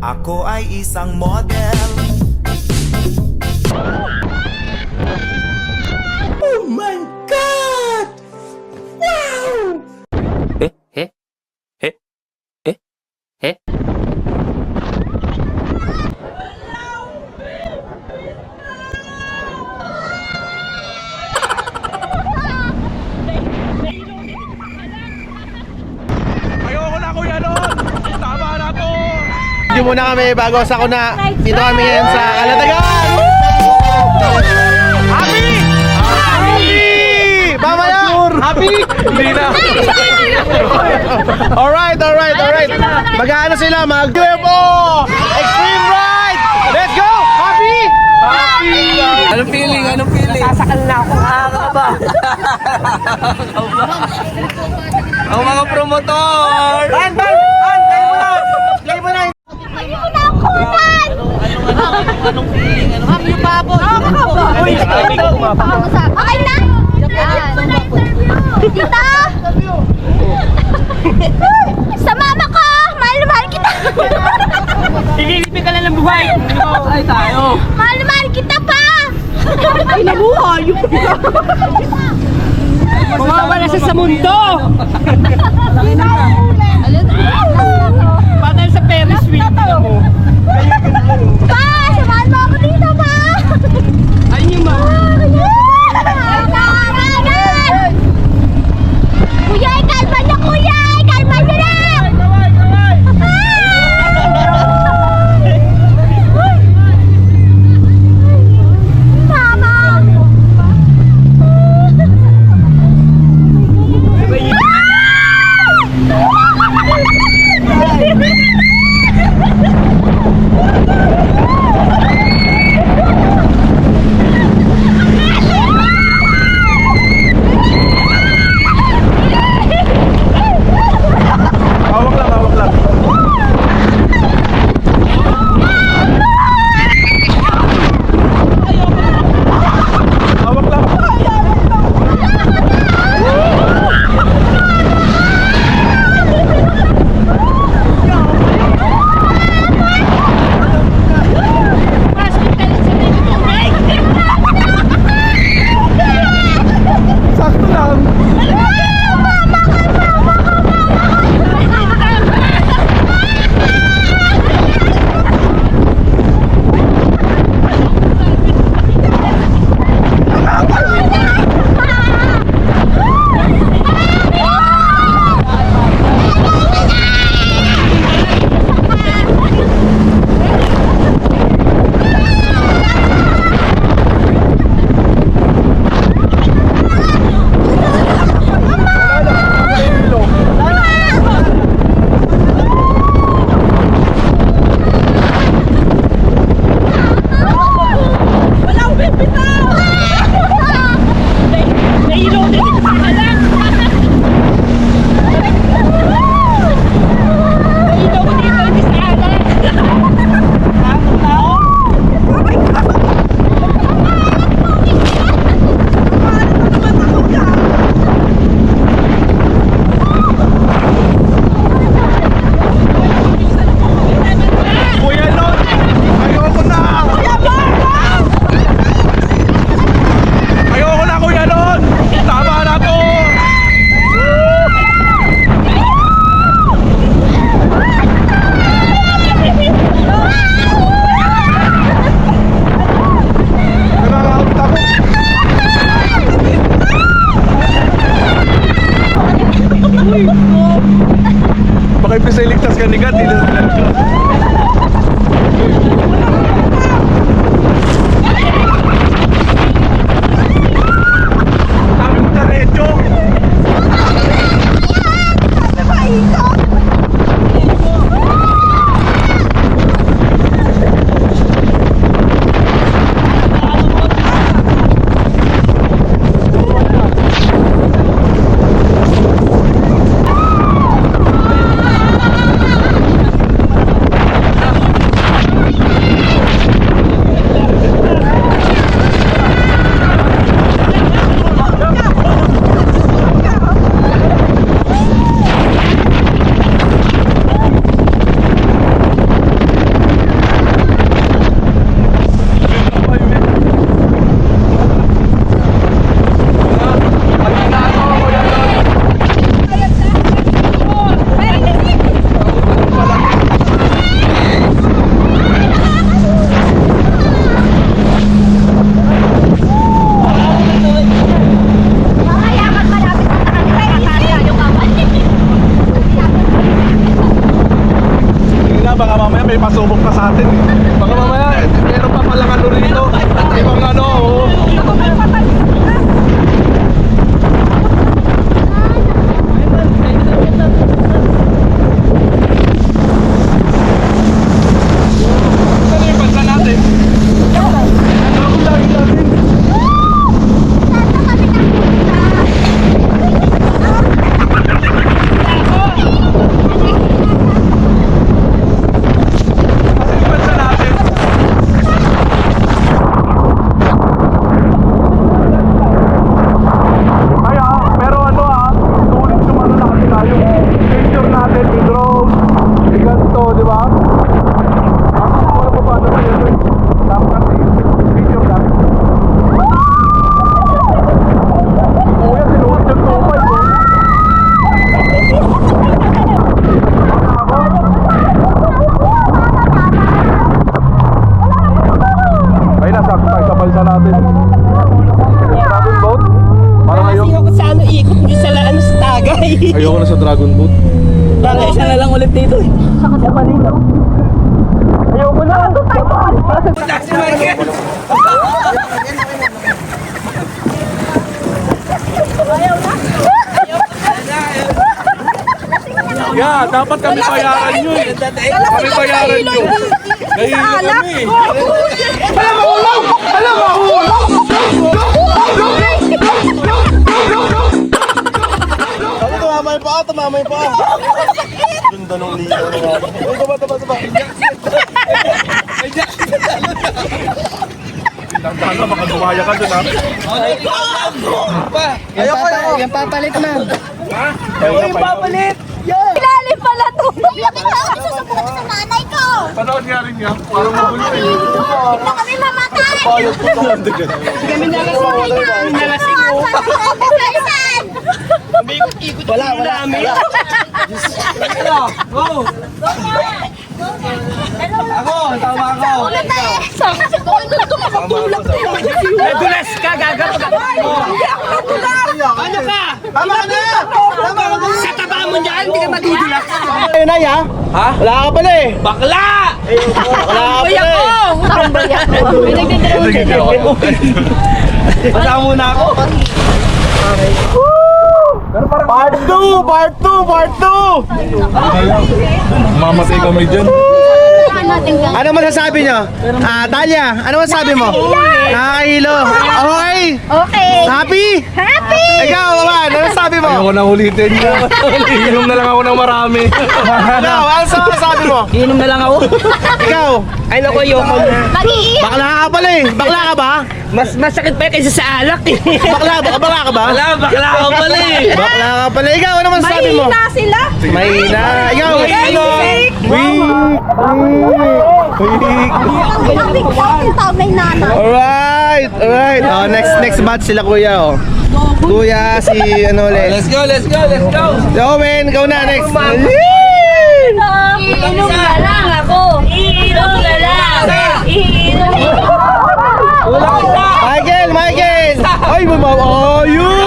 Ako ay isang model. Oh my God! Wow! Ayoko na kuya nun! Tama na to! Video muna kami bago sa kuna. Dito kami ngayon sa Kalatagan! Happy! Happy! Mamaya! Happy! Hindi na! Alright! Mag-ano sila? Mag-UFO! Extreme ride! Let's go! Happy! Happy! Anong feeling? Sasakal na ako. Nakakaba. Ang mga promotor! Ban! Play mo na! Anong feeling? Ma'am, yung babo. Uy! Okay na? Tita! Sa mama ko! Mahal kita! Ililipin ka lang ng buhay. Ay, tayo. Mahal kita pa! Ay, nabuhay. Mawawala siya sa mundo. Patay sa Ferris wheel. Pa! Samahan mo ako dito pa! Ayun yung ma. Kuya, ikalma niyo kuya! Ikalma niyo lang! Mama! Ayoko na sa Dragon Boat. Baka isa na lang ulit dito eh. Ayoko na. Yeah, dapat kami bayaran nyo eh. Kami bayaran nyo. Nahihilo kami. Tumamay pa. Ganda nung liyo. Taba. Tandaan ka, baka gumaya ka dun ha. Yan papalit na. Ilalim pala to. Bakit ako susubukan sa nanay ko? Panood nga rin yan. Parang magulo eh. Hindi na kami mamatay. Kami nalasing mo. Ikot-ikot wala namin. Nadulas ka, gagawin ka. Ano ka? Tama ka na! Sa taba mo dyan, hindi ka madudulas. Ayun na ya. Ha? Wala ka pala eh. Bakla! Wala ka Tambay pala ako! eh. Tambay ako! Pasama muna ako. Part 2! Mamatay kami dyan. Ano masasabi nyo? Talia, ano masasabi mo? Nakakahilo. Okay? Okay. Happy? Happy! Ikaw, Aman, ano sabi mo? Ayoko na ulitin nyo. Inom na lang ako ng marami. Ikaw, ano sabi mo? Inom na lang ako. Ikaw, Ay naku, ayoko na. Mag-iiyak. bakla ka pala eh. Bakla ka ba? Mas masakit pa kaysa sa alak eh. Bakla ka ba? Bakla ako pala eh. Bakla ka pala. Ikaw, ano masasabi mo? sila. Mahina. Ikaw, Ang tawag na yung nanay. Alright. Oh, next batch sila kuya oh. Kuya si ano ulit. Let's go. Owen, ikaw na next. Iinom na lang ako. Iinom na lang. Iinom. Michael. Ay, ayun.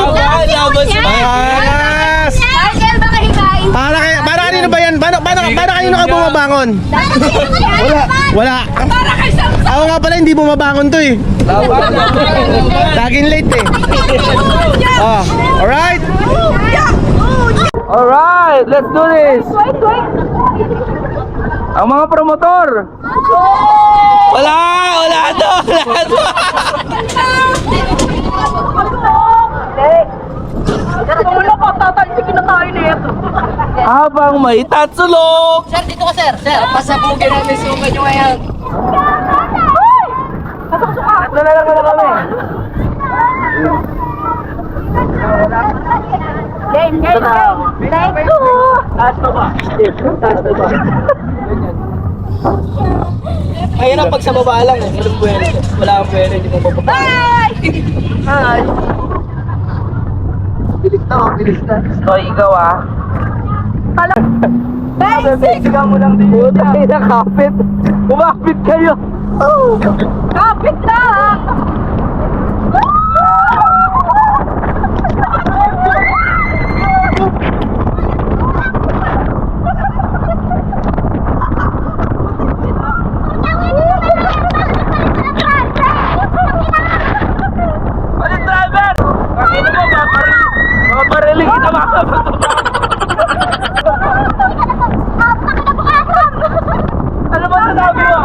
Angas. Michael, baka higain. Para kanino ba yan? Para kanino ka bumabangon? Wala. Para kay Sam. Ako nga pala hindi bumabangon to eh. Laging late eh. Oh, alright. Alright, let's do this. Wait. Ang mga promotor. Wala to. Wala pa, tatalsikin na tayo na ito. Habang may tatsulok. Sir, dito ka sir. Sir, pasabugin namin suka nyo ngayon. Nalalang na kami. Game. Thank you. Taas na ba? Ngayon ang pag sa baba lang eh. Wala kang pwede. Hindi mo bababa. Hi! Bilis na. So, ikaw ah. Basic mo lang din. Puta, nakapit. Kumapit kayo. Kapit lang. Balik driver! Bakit mo maparilig kita Ano ba sinabi mo?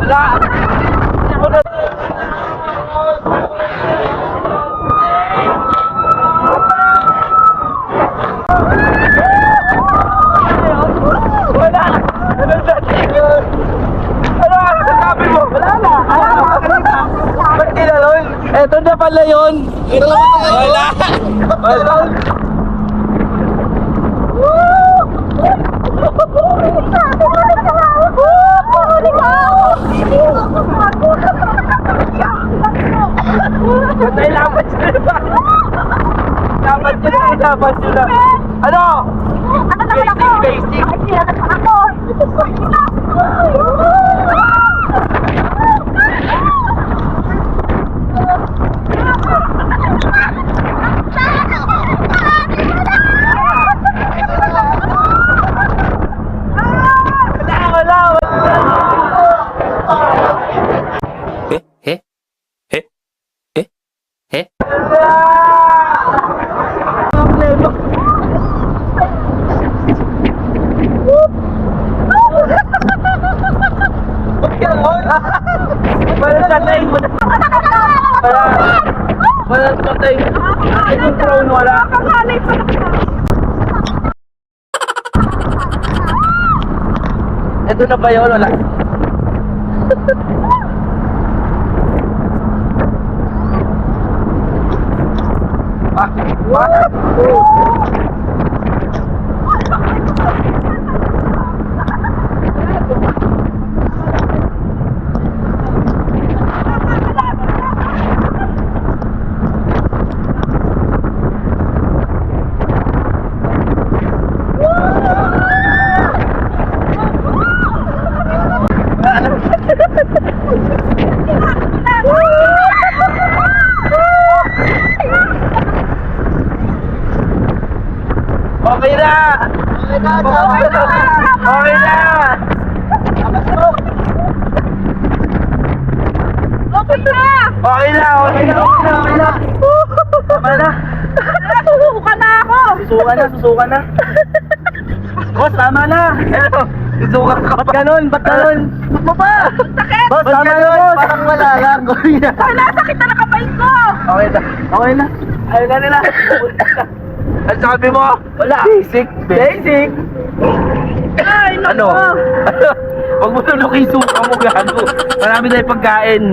Wala! Ako na... Wala! Ano ang sinabi mo? Wala na! Ba't kinalon? Eto na pala yun! Wala! Wala! Patay lapat siya na! Lapat siya na! Ano? Ano naman ako? Basic! Ay, sinatak ako. namatay. Yung crown wala. Nakakalay pa ako. Ito na ba yun? Wala. Okay na! Okay na! Okay na! Okay na! Okay na! Okay na! Okay na! Tama na! Susuka na ako! Susukan na! Boss, tama na! Ano? Susukan ka pa! Ganon! Ba't ganon? Ba't mo pa? Sakit! Boss, tama na boss! Parang wala lang! Wala, sakit na nakapay ko! Okay na! Okay na! Ayun na nila! Ang sabi mo? Wala! Basic! Basic! Ay, Ano? Huwag mo tulog yung suka mo, gago. Marami tayong pagkain.